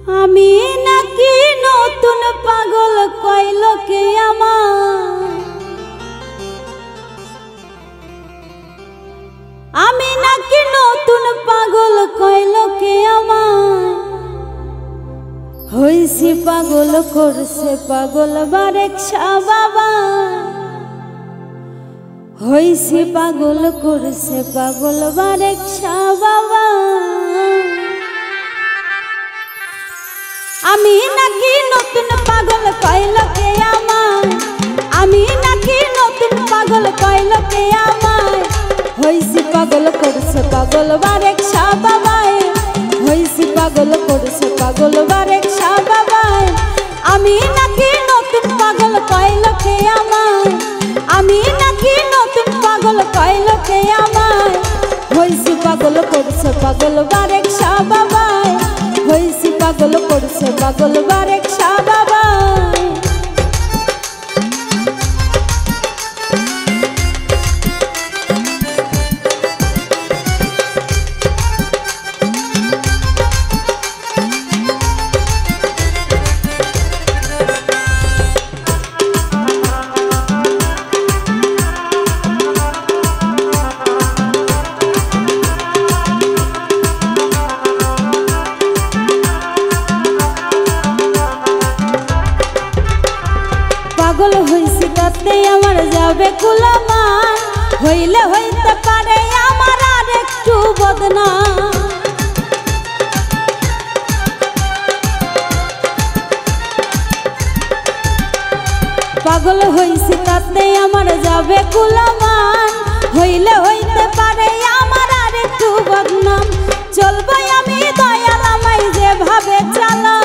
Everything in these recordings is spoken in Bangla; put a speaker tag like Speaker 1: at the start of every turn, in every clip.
Speaker 1: আমি নাকি নতুন পাগল কইল কে আমার, আমি নাকি নতুন পাগল কইল কে আমার। হইছি পাগল করছে পাগল বারেকশা বাবা, হইছি পাগল করছে পাগল বারেকশা বাবা। আমি নাকি নতুন পাগল কইল কে আমার, আমি নাকি নতুন পাগল কইল কে আমার। হইছি পাগল করছে পাগল বারেকশা বাবা, হইছি পাগল করছে পাগল বারেকশা বাবা। আমি নাকি নতুন পাগল কইল কে আমার, আমি নাকি নতুন পাগল কইল কে আমার। হইছি পাগল করছে পাগল বারেকশা বাবা, হইছি পাগল করছে পাগল বারেকশা বাবা। পাগল হইছি তাতে আমার যাবে কুলামান, হইলে হইতে পারে আমার আর একটু বদনাম। পাগল হইছি তাতে আমার যাবে কুলামান, হইলে হইতে পারে আমার আর একটু বদনাম। চলবো আমি দয়াল আমায় যেভাবে চালা,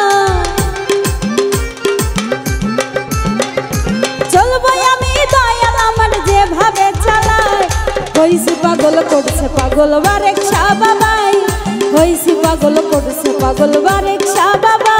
Speaker 1: চলবো আমি দয়াল আমার যেভাবে চালায়। হইছি পাগল করছে পাগল বারেকশা বাবা, হইছি পাগল করছে পাগল বারেকশা বাবা।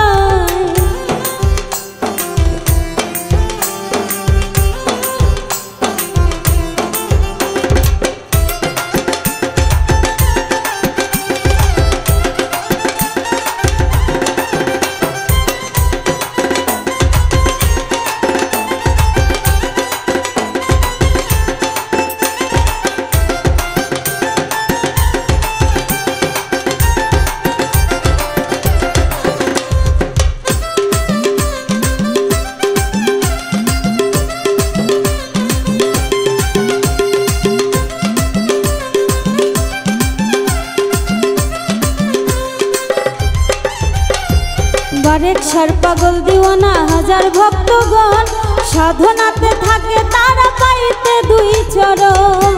Speaker 1: বারেকশার পাগল দিওয়ানা হাজার ভক্তগণ, সাধনাতে থাকে তারা পাইতে দুই চরণ।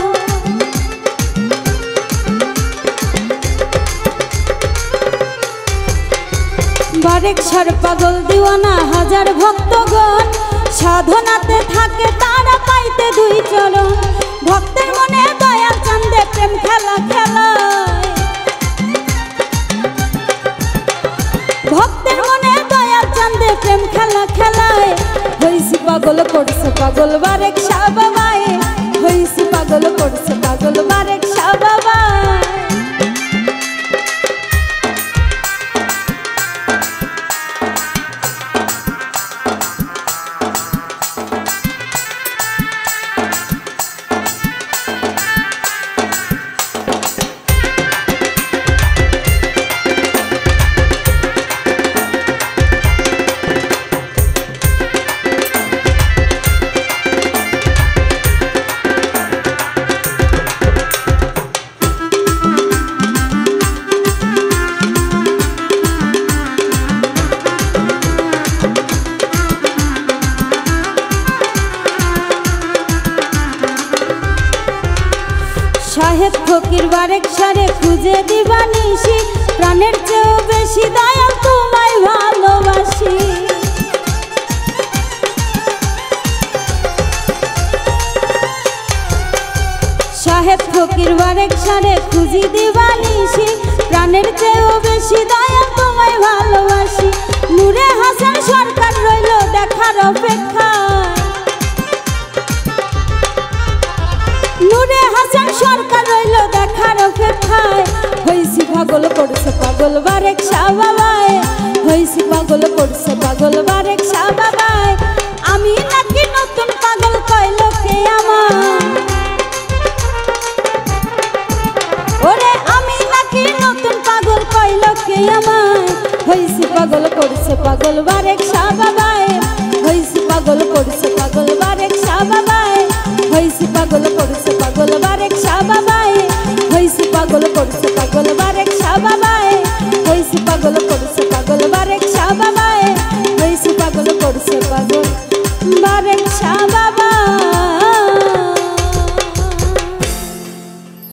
Speaker 1: বারেকশার পাগল দিওয়ানা হাজার ভক্তগণ, সাধনাতে থাকে তারা পাইতে দুই চরণ। ভক্তের মনে দয়া চান্দে প্রেম খেলা খেলায়, ভক্তের মনে দয়া চান্দে প্রেম খেলা খেলায়। হইছি পাগল করছে পাগল বারেকশা বাবা, হইছি পাগল করছে পাগল বারেকশা বাবা। সাহেব ফকির বারেকশারে খুঁজে দিবা নিশি, প্রাণের চেয়েও বেশি দয়াল তোমায় ভালোবাসি। সাহেব ফকির বারেকশারে খুঁজি দিবা নিশি, প্রাণের চেয়েও বেশি দয়াল তোমায় ভালোবাসি। নূরে হাসান সরকার রইল দেখার অপেক্ষায়, নূরে হাসান সরকার রইল দেখার অপেক্ষায়। হইছি পাগল করছে পাগল বারেকশা বাবা, হইছি পাগল বারেক শাহ বাবায় হইছি পাগল করছে